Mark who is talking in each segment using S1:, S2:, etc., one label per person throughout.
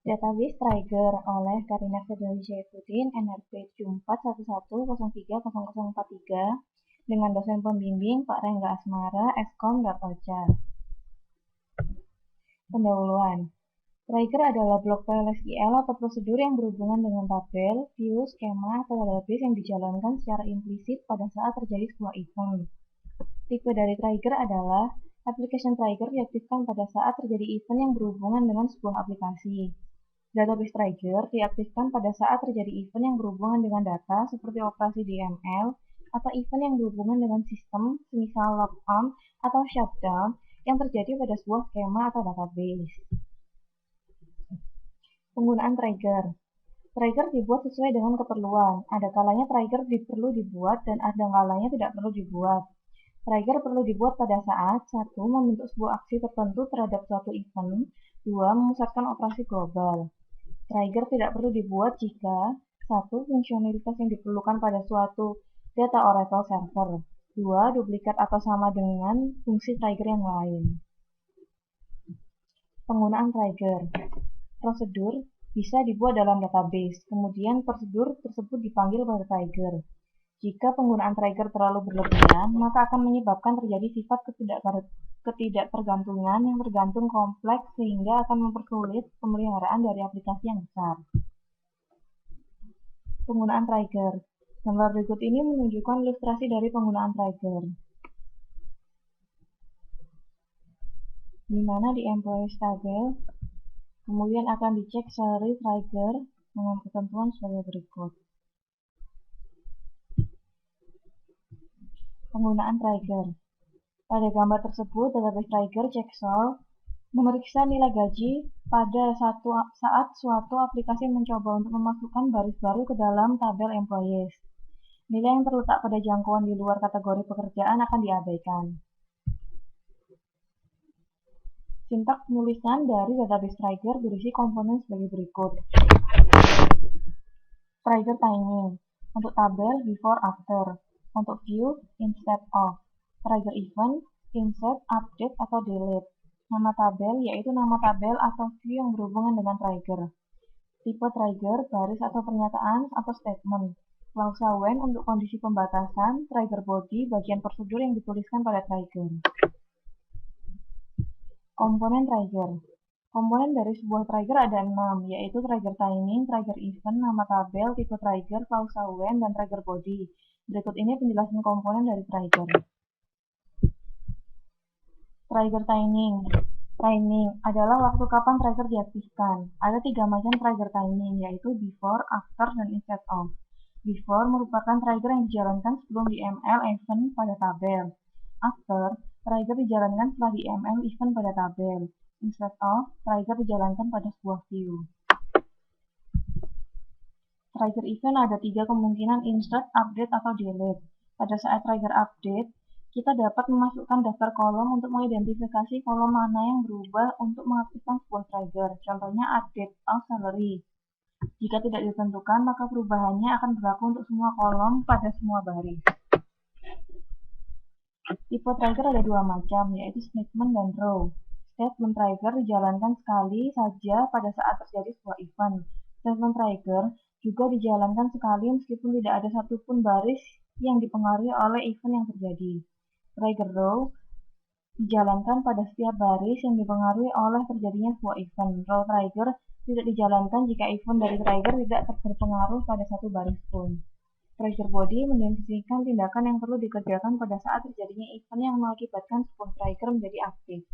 S1: Database Trigger oleh Karina Firdaus Saifuddin, NRP 7411030043 dengan dosen pembimbing Pak Rengga Asmara, Eskom.Ocha. Pendahuluan. Trigger adalah blok file SQL atau prosedur yang berhubungan dengan tabel, view, skema, atau database yang dijalankan secara implisit pada saat terjadi sebuah event. Tipe dari trigger adalah application trigger diaktifkan pada saat terjadi event yang berhubungan dengan sebuah aplikasi. Database trigger diaktifkan pada saat terjadi event yang berhubungan dengan data seperti operasi DML atau event yang berhubungan dengan sistem, semisal logon atau shutdown yang terjadi pada sebuah skema atau database. Penggunaan trigger. Trigger dibuat sesuai dengan keperluan. Ada kalanya trigger perlu dibuat dan ada kalanya tidak perlu dibuat. Trigger perlu dibuat pada saat 1. Membentuk sebuah aksi tertentu terhadap suatu event. 2. Memusatkan operasi global. Trigger tidak perlu dibuat jika 1. Fungsionalitas yang diperlukan pada suatu data Oracle server. 2. Duplikat atau sama dengan fungsi trigger yang lain. Penggunaan trigger. Prosedur bisa dibuat dalam database, kemudian prosedur tersebut dipanggil pada trigger. Jika penggunaan trigger terlalu berlebihan, maka akan menyebabkan terjadi sifat ketidaktergantungan yang tergantung kompleks sehingga akan mempersulit pemeliharaan dari aplikasi yang besar. Penggunaan trigger. Gambar berikut ini menunjukkan ilustrasi dari penggunaan trigger, di mana di employees tabel kemudian akan dicek salary trigger dengan ketentuan sebagai berikut. Penggunaan trigger. Pada gambar tersebut, database trigger checksum memeriksa nilai gaji pada saat suatu aplikasi mencoba untuk memasukkan baris baru ke dalam tabel employees. Nilai yang terletak pada jangkauan di luar kategori pekerjaan akan diabaikan. Sintaks penulisan dari database trigger berisi komponen sebagai berikut. Trigger timing. Untuk tabel, before, after. Untuk view, instead of. Trigger event, insert, update, atau delete. Nama tabel, yaitu nama tabel atau view yang berhubungan dengan trigger. Tipe trigger, baris atau pernyataan, atau statement. Klausa when untuk kondisi pembatasan, trigger body, bagian prosedur yang dituliskan pada trigger. Komponen trigger. Komponen dari sebuah trigger ada 6, yaitu trigger timing, trigger event, nama tabel, tipe trigger, klausa when, dan trigger body. Berikut ini penjelasan komponen dari trigger. Trigger timing. Timing adalah waktu kapan trigger diaktifkan. Ada 3 macam trigger timing, yaitu before, after, dan instead of. Before merupakan trigger yang dijalankan sebelum DML event pada tabel. After, trigger dijalankan setelah DML event pada tabel. Instead of, trigger dijalankan pada sebuah view. Trigger event ada 3 kemungkinan insert, update, atau delete. Pada saat trigger update, kita dapat memasukkan daftar kolom untuk mengidentifikasi kolom mana yang berubah untuk mengaktifkan sebuah trigger. Contohnya update of salary. Jika tidak ditentukan, maka perubahannya akan berlaku untuk semua kolom pada semua baris. Tipe trigger ada 2 macam, yaitu statement dan row. Statement trigger dijalankan sekali saja pada saat terjadi sebuah event. Statement trigger juga dijalankan sekali meskipun tidak ada satupun baris yang dipengaruhi oleh event yang terjadi. Trigger row dijalankan pada setiap baris yang dipengaruhi oleh terjadinya sebuah event. Row trigger tidak dijalankan jika event dari trigger tidak berpengaruh pada satu baris pun. Trigger body mendefinisikan tindakan yang perlu dikerjakan pada saat terjadinya event yang mengakibatkan sebuah trigger menjadi aktif.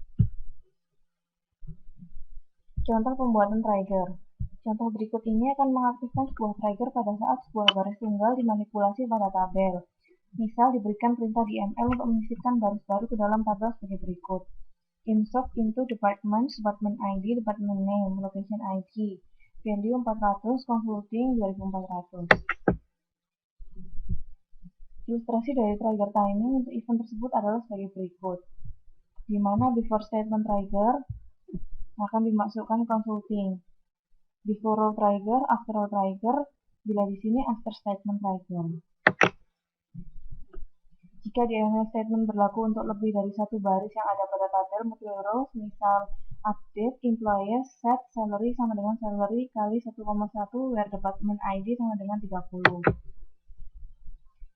S1: Contoh pembuatan trigger. Contoh berikut ini akan mengaktifkan sebuah trigger pada saat sebuah baris tunggal dimanipulasi pada tabel. Misal diberikan perintah DML untuk menyisipkan baris baru ke dalam tabel sebagai berikut. Insert into department, department ID, department name, location ID, value 400, consulting 2400. Ilustrasi dari trigger timing untuk event tersebut adalah sebagai berikut, di mana before statement trigger akan dimasukkan consulting, before row trigger, after row trigger, bila di sini after statement trigger. Jika DML statement berlaku untuk lebih dari satu baris yang ada pada tabel multi row, misal update employees set salary sama dengan salary kali 1,1 where department ID sama dengan 30.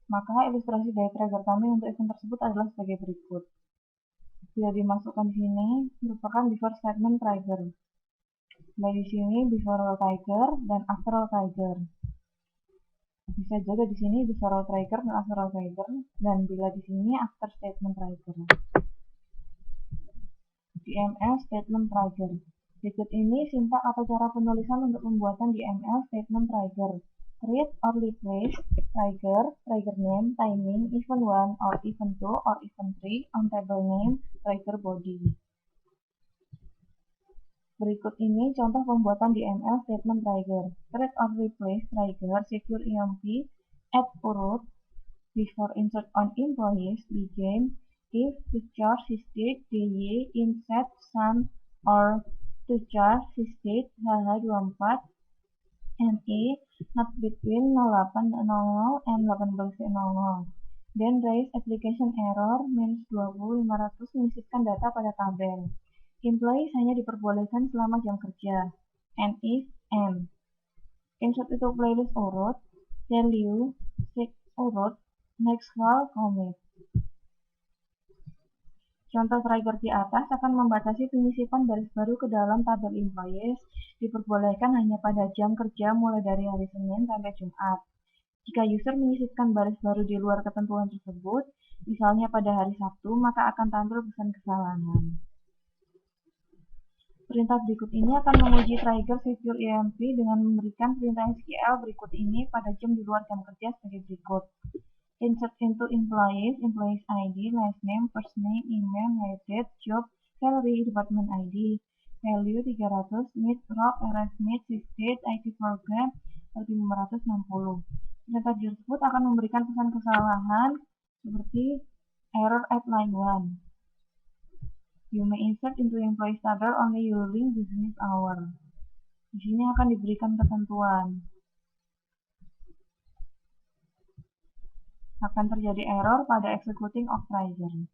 S1: Maka ilustrasi dari trigger kami untuk event tersebut adalah sebagai berikut. Bila dimasukkan di sini merupakan before statement trigger. Di sini before row trigger dan after row trigger. Bisa juga di sini before row trigger dan after row trigger, dan bila di sini after statement trigger. DML statement trigger. Berikut ini sintak atau cara penulisan untuk pembuatan DML statement trigger. Create or replace trigger, trigger name, timing, event 1 or event 2 or event 3 on table name, trigger body. Berikut ini contoh pembuatan DML statement trigger. Create or replace trigger, secure EMP, add urut, before insert on employees, begin, if to charge state DY in set sun or to charge state HH24 ME not between 08.00 and 18.00. Then raise application error -20 500 menyisipkan data pada tabel. Employees hanya diperbolehkan selama jam kerja. And if M. Insert itu playlist urut, value, seek urut, next file, commit. Contoh trigger di atas akan membatasi penyisipan baris baru ke dalam tabel employees, diperbolehkan hanya pada jam kerja mulai dari hari Senin sampai Jumat. Jika user menyisipkan baris baru di luar ketentuan tersebut, misalnya pada hari Sabtu, maka akan tampil pesan kesalahan. Perintah berikut ini akan menguji trigger secure EMP dengan memberikan perintah SQL berikut ini pada jam di luar jam kerja sebagai berikut. Insert into employees, employees ID, last name, first name, email, hire date, job, salary, department ID, value 300, mid, rock, RS mid, date, IT program, 1560. Perintah tersebut akan memberikan pesan kesalahan seperti error at line 1. You may insert into employees table only during business hour. Di sini akan diberikan ketentuan. Akan terjadi error pada executing of trigger.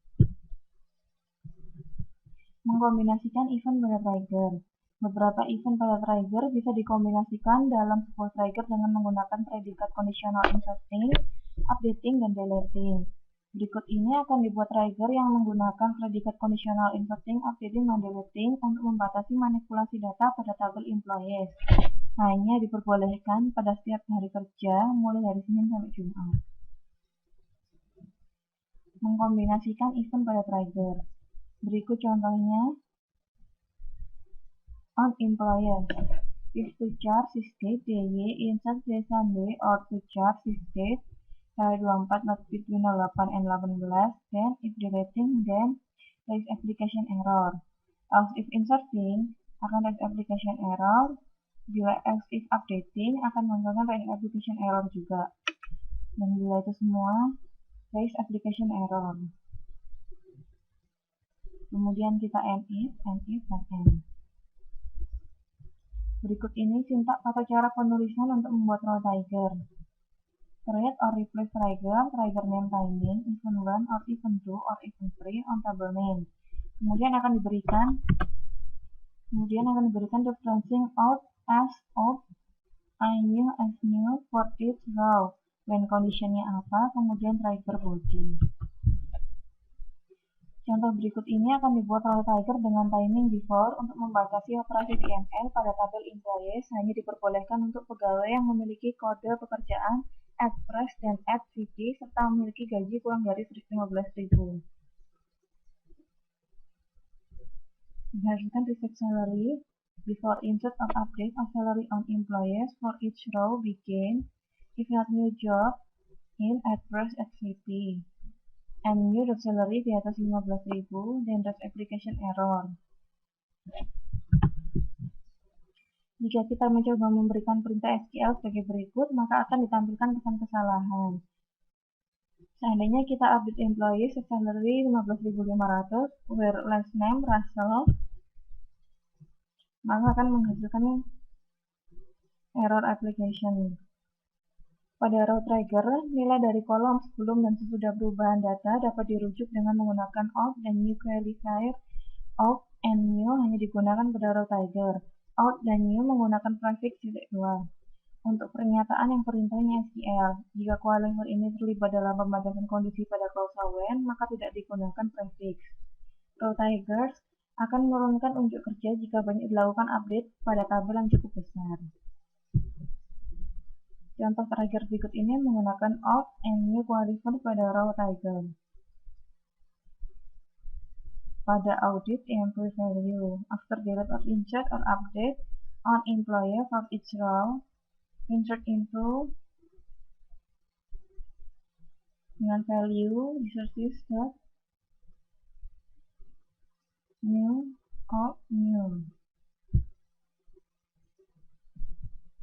S1: Mengkombinasikan event pada trigger. Beberapa event pada trigger bisa dikombinasikan dalam sebuah trigger dengan menggunakan predikat conditional inserting, updating, dan deleting. Berikut ini akan dibuat trigger yang menggunakan predikat conditional inserting, updating, dan deleting untuk membatasi manipulasi data pada tabel employees. Hanya diperbolehkan pada setiap hari kerja mulai dari Senin sampai Jumat. Mengkombinasikan event pada trigger. Berikut contohnya. On employees, if to charge state DY insert day Sunday or to charge state hari 24 not between 08 and 18, then if deleting then raise application error. Else if inserting akan raise application error. Bila else if updating akan menggunakan raise application error juga. Dan bila itu semua raise application error. Kemudian kita and if, dan end. Berikut ini sintak atau cara penulisan untuk membuat row trigger. Create or replace trigger, trigger name, timing, event 1 or event 2 or event 3 on table name. Kemudian akan diberikan referencing out as of, I new as new for each row. When conditionnya apa, kemudian trigger body. Contoh berikut ini akan dibuat row trigger dengan timing before untuk membatasi operasi DML pada tabel employees hanya diperbolehkan untuk pegawai yang memiliki kode pekerjaan @press dan @vp serta memiliki gaji kurang dari 15.000. Berdasarkan receipt salary, before insert or update of salary on employees for each row begin, if not new job, in @press @vp. And new salary di atas 15.000, then does application error. Jika kita mencoba memberikan perintah SQL sebagai berikut, maka akan ditampilkan pesan kesalahan. Seandainya kita update employee salary 15.500, where last name Russell, maka akan menghasilkan error application. Pada row trigger, nilai dari kolom sebelum dan sesudah perubahan data dapat dirujuk dengan menggunakan of dan new qualifier of and new hanya digunakan pada row tiger. Out dan new menggunakan prefix -2. Untuk pernyataan yang perintahnya SQL, jika qualifier ini terlibat dalam pembatasan kondisi pada klausa when, maka tidak digunakan prefix. Row tigers akan menurunkan unjuk kerja jika banyak dilakukan update pada tabel yang cukup besar. Contoh trigger berikut ini menggunakan out and new qualifier pada row tiger. Pada audit employee value, after delete or insert or update on employee of each row, insert into dengan value resources dot new out new.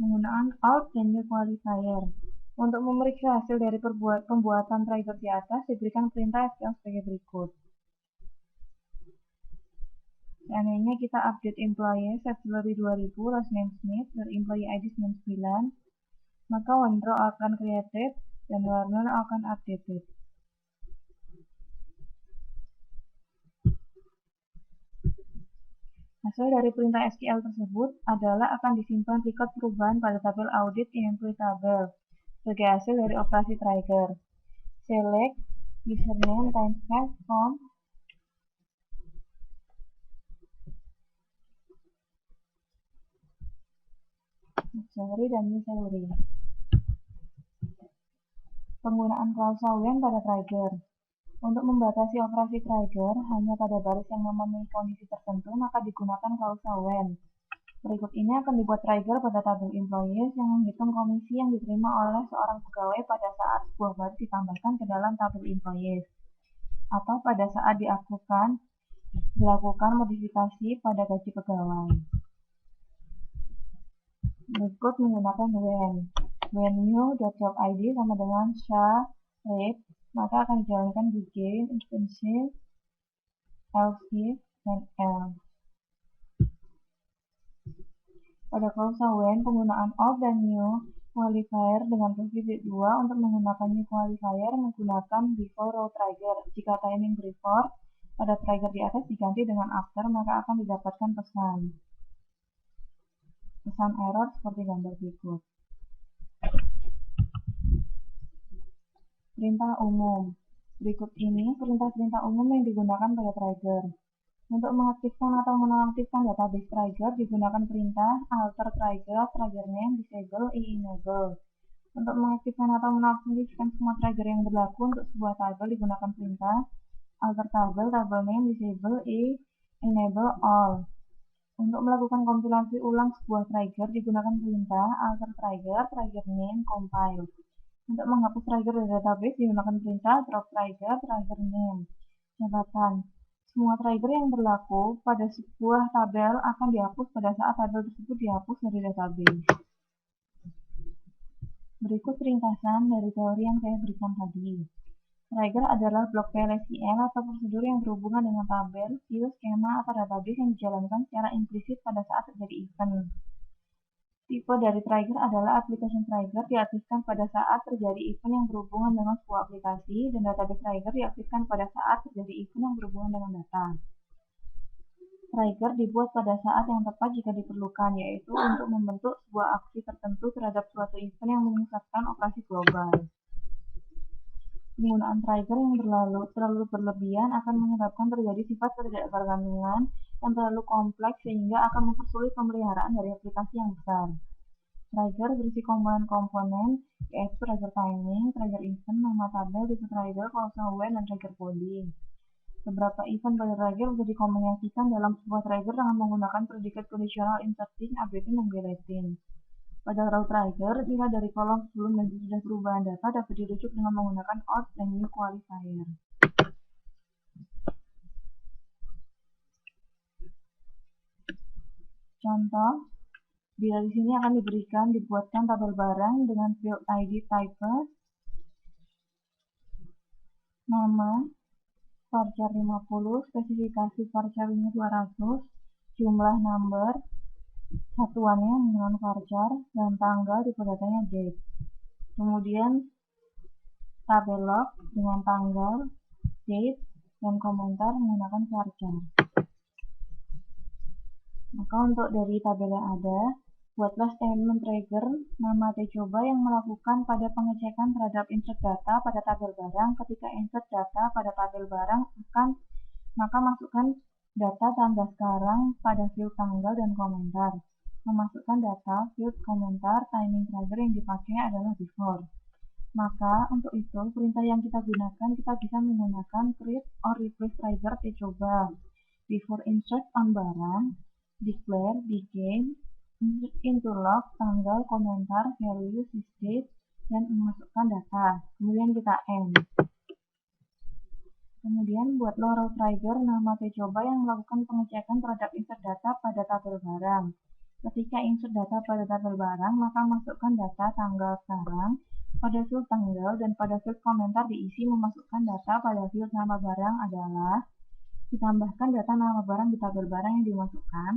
S1: Menggunakan out dan new qualifier. Untuk memeriksa hasil dari pembuatan trigger di atas, diberikan perintah SQL sebagai berikut. Seandainya kita update employee Februari 2000, last name Smith, dan employee ID 99, maka one row akan created dan one row akan updated. Hasil dari perintah SQL tersebut adalah akan disimpan record perubahan pada tabel audit employee tabel sebagai hasil dari operasi trigger. Select username times type from salary dan new salary. Penggunaan klausa when pada trigger. Untuk membatasi operasi trigger hanya pada baris yang memenuhi kondisi tertentu, maka digunakan klausa when. Berikut ini akan dibuat trigger pada tabel employees yang menghitung komisi yang diterima oleh seorang pegawai pada saat sebuah baris ditambahkan ke dalam tabel employees, atau pada saat dilakukan modifikasi pada gaji pegawai. Berikut menggunakan when new.jobid sama dengan sha rate, maka akan dijalankan begin, expensive, else if, dan else. Pada klausa when, penggunaan of dan new qualifier dengan prefix 2 untuk menggunakan new qualifier menggunakan before row trigger. Jika timing before pada trigger di atas diganti dengan after, maka akan didapatkan pesan error seperti gambar berikut. Perintah umum. Berikut ini perintah-perintah umum yang digunakan pada trigger. Untuk mengaktifkan atau menonaktifkan database trigger digunakan perintah alter trigger, trigger name, disable, enable. Untuk mengaktifkan atau menonaktifkan semua trigger yang berlaku untuk sebuah tabel digunakan perintah alter tabel, table name, disable, enable all. Untuk melakukan kompilasi ulang sebuah trigger digunakan perintah alter trigger, trigger name, compile. Untuk menghapus trigger dari database digunakan perintah drop trigger, trigger name. Catatan: semua trigger yang berlaku pada sebuah tabel akan dihapus pada saat tabel tersebut dihapus dari database. Berikut ringkasan dari teori yang saya berikan tadi. Trigger adalah blok PL/SQL atau prosedur yang berhubungan dengan tabel, view, skema, atau database yang dijalankan secara implisit pada saat terjadi event. Tipe dari trigger adalah application trigger diaktifkan pada saat terjadi event yang berhubungan dengan sebuah aplikasi, dan database trigger diaktifkan pada saat terjadi event yang berhubungan dengan data. Trigger dibuat pada saat yang tepat jika diperlukan, yaitu untuk membentuk sebuah aksi tertentu terhadap suatu event yang memusatkan operasi global. Penggunaan trigger yang terlalu berlebihan akan menyebabkan terjadi sifat ketidakbergantungan yang terlalu kompleks sehingga akan mempersulit pemeliharaan dari aplikasi yang besar. Trigger berisi komponen-komponen, yaitu trigger timing, trigger event, nama tabel, tipe trigger, klausa when, dan trigger body. Beberapa event pada trigger bisa dikombinasikan dalam sebuah trigger dengan menggunakan predikat conditional inserting, updating, dan deleting. Pada row trigger, nilai dari kolom sebelum dan sesudah perubahan data dapat dirujuk dengan menggunakan out dan new qualifier. Contoh, bila di sini akan dibuatkan tabel barang dengan field ID type, nama, varchar 50, spesifikasi varchar-nya 200, jumlah number, satuannya menggunakan varchar, dan tanggal tipe datanya date. Kemudian tabel log dengan tanggal, date, dan komentar menggunakan varchar. Maka untuk dari tabel yang ada, buatlah statement trigger nama tcoba yang melakukan pada pengecekan terhadap insert data pada tabel barang. Ketika insert data pada tabel barang maka masukkan data tanggal sekarang pada field tanggal dan komentar. Memasukkan data field komentar timing trigger yang dipakai adalah before. Maka untuk itu perintah yang kita gunakan, kita bisa menggunakan create or replace trigger tcoba. Before insert on barang, declare, begin, insert into log, tanggal, komentar, value, sysdate, dan memasukkan data. Kemudian kita end. Kemudian buatlah row trigger nama tcoba yang melakukan pengecekan terhadap insert data pada tabel barang. Ketika insert data pada tabel barang, maka masukkan data tanggal sekarang pada field tanggal dan pada field komentar diisi memasukkan data pada field nama barang adalah ditambahkan data nama barang di tabel barang yang dimasukkan.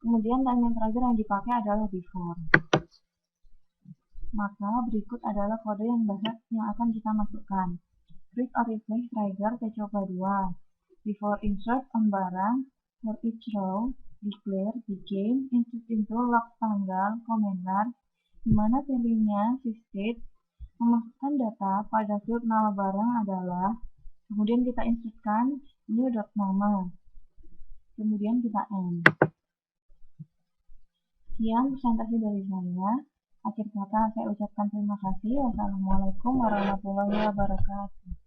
S1: Kemudian timing trigger yang dipakai adalah before. Maka berikut adalah kode yang akan kita masukkan. Create or replace trigger tcoba 2. Before insert on barang, for each row, declare, begin, insert into log tanggal, komentar, di mana value-nya sysdate, memasukkan data pada field nama barang adalah, kemudian kita insertkan new.nama, kemudian kita end. Sekian presentasi dari saya. Akhir kata saya ucapkan terima kasih. Wassalamualaikum warahmatullahi wabarakatuh.